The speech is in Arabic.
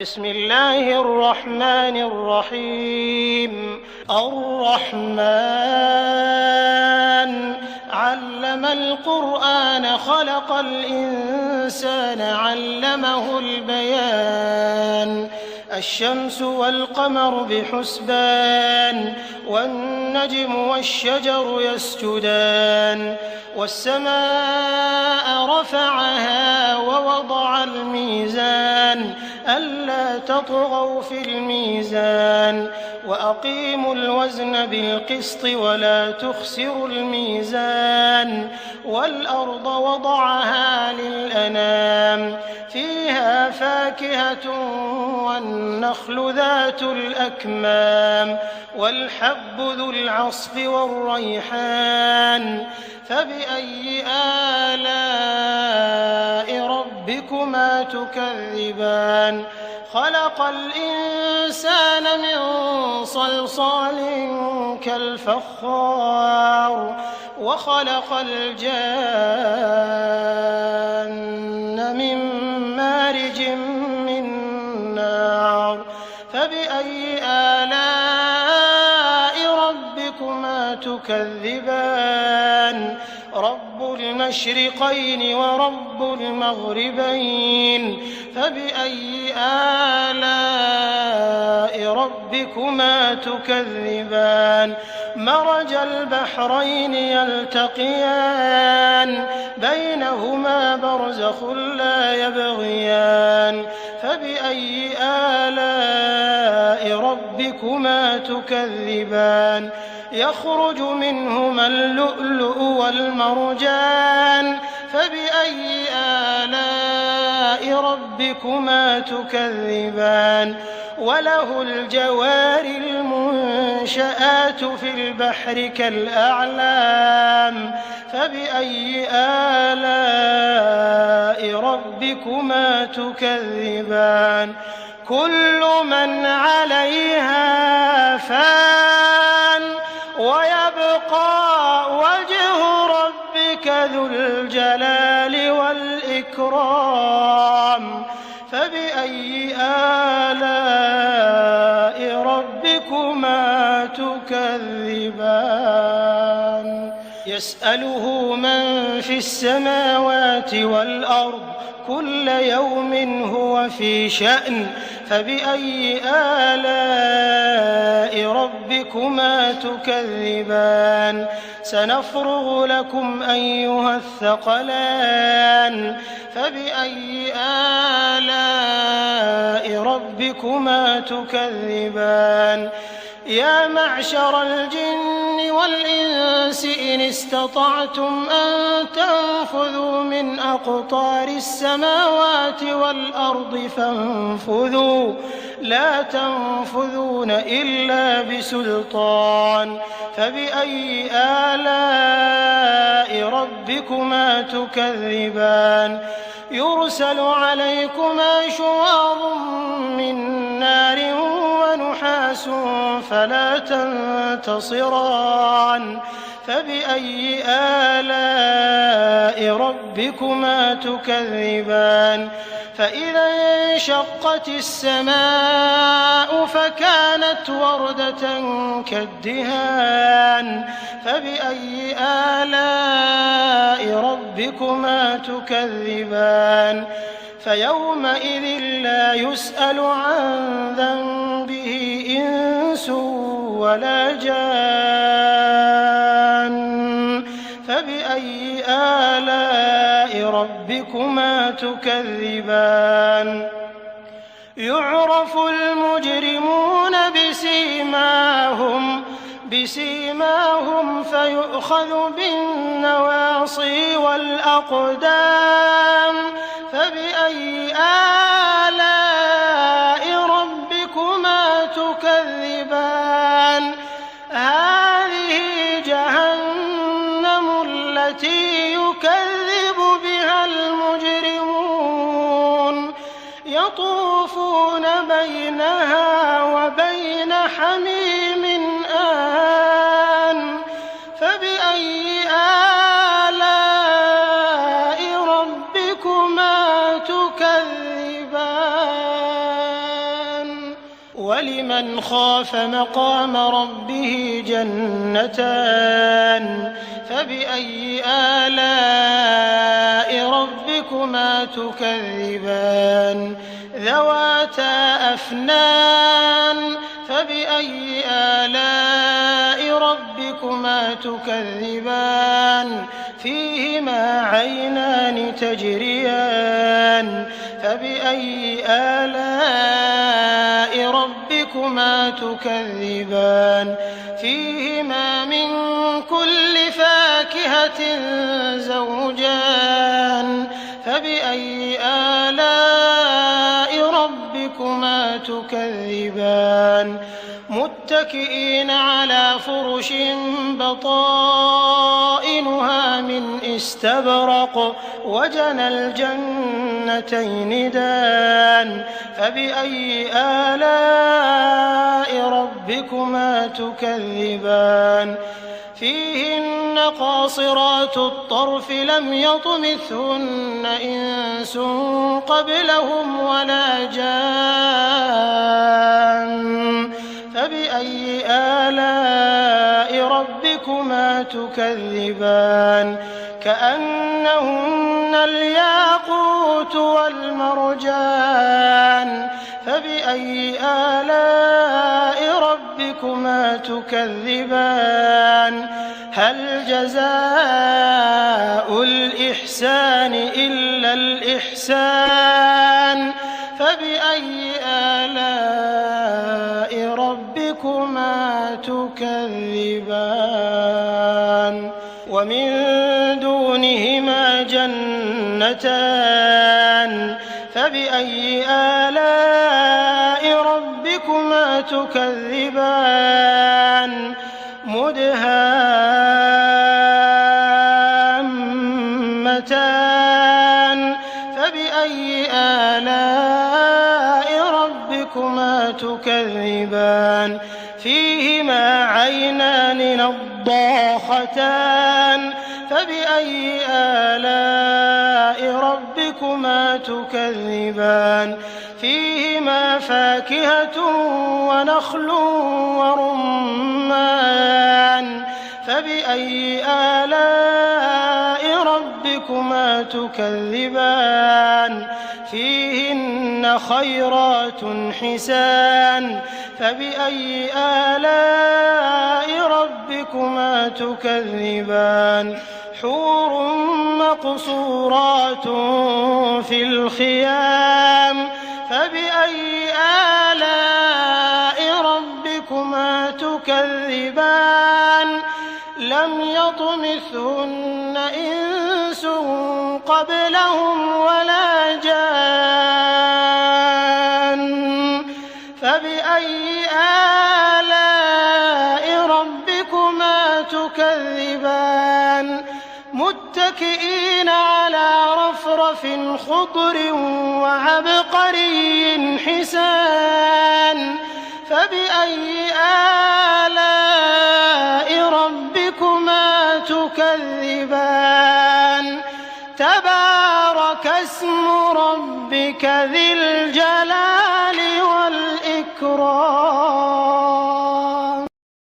بسم الله الرحمن الرحيم. الرحمن علم القرآن خلق الإنسان علمه البيان. الشمس والقمر بحسبان والنجم والشجر يسجدان والسماء رفعها ووضع الميزان ألا تطغوا في الميزان وأقيموا الوزن بالقسط ولا تخسروا الميزان والأرض وضعها للأنام فيها فاكهة والنخل ذات الأكمام والحب ذو العصف والريحان فبأي آلاء ربكما تكذبان. خلق الإنسان من صلصال كالفخار وخلق الجان من مارج من نار فبأي آلاء ربكما تكذبان. رب المشرقين ورب المغربين فبأي آلاء ربكما تكذبان. مرج البحرين يلتقيان بينهما برزخ لا يبغيان فبأي آلاء ربكما تكذبان. يخرج منهما اللؤلؤ والمرجان فبأي آلاء ربكما تكذبان. وله الجوار المنشآت في البحر كالأعلام فبأي آلاء ربكما تكذبان. كل من عليها فان ويبقى وجه ربك ذو الجلال والإكرام فبأي آلاء ربكما تكذبان. يسأله من في السماوات والأرض كل يوم هو في شأن فبأي آلاء ربكما تكذبان. سنفرغ لكم أيها الثقلان فبأي آلاء ربكما تكذبان. يا معشر الجن والإنس إن استطعتم أن تنفذوا من أقطار السماوات والأرض فانفذوا لا تنفذون إلا بسلطان فبأي آلاء ربكما تكذبان. يرسل عليكما شواظ من نار ونحاس فلا تنتصران فبأي آلاء ربكما تكذبان. فإذا انشقت السماء فكانت وردة كالدهان فبأي آلاء ربكما تكذبان. فيومئذ لا يسأل عن ذنبه إنس ولا جان فبأي آلاء ربكما تكذبان. يعرف المجرمون بسيماهم فيؤخذ بالنواصي والأقدام فبأي آلاء ربكما تكذبان. هذه جهنم التي يكذب بها المجرمون يطوفون بينها وبين حميم آن فبأي آلاء ربكما تكذبان. ولمن خاف مقام ربه جنتان فبأي آلاء ربكما تكذبان ذواتا أفنان فبأي آلاء ربكما تكذبان فيهما عينان تجريان فبأي آلاء ربكما تكذبان فيهما من كل فاكهة زوجان فبأي آلاء ربكما تكذبان متكئين على فرش بطائنها من استبرق وجنى الجنتين دان فبأي آلاء ربكما تكذبان فيهن قاصرات الطرف لم يطمثهن إنس قبلهم ولا جان فبأي آلاء ربكما تكذبان كأنهن الياقوت والمرجان فبأي آلاء ربكما تكذبان هل جزاء الإحسان إلا الإحسان فبأي آلاء ربكما تكذبان ومن دونهما جنتان فبأي آلاء ربكما تكذبان مدهامتان فبأي آلاء ربكما تكذبان فيهما عينان نضاختان فبأي آلاء ربكما تكذبان فيهما فاكهة ونخل ورمان فبأي آلاء ربكما تكذبان فيهن خيرات حسان فبأي آلاء ربكما تكذبان حور مقصورات في الخيام فبأي آلاء ربكما تكذبان لم يطمثهن إنس قبلهم ولا جان فبأي آلاء ربكما تكذبان متكئين على رفرف خضر وعبقري حسان فبأي آلاء ربكما تكذبان تبارك اسم ربك ذي الجلال والإكرام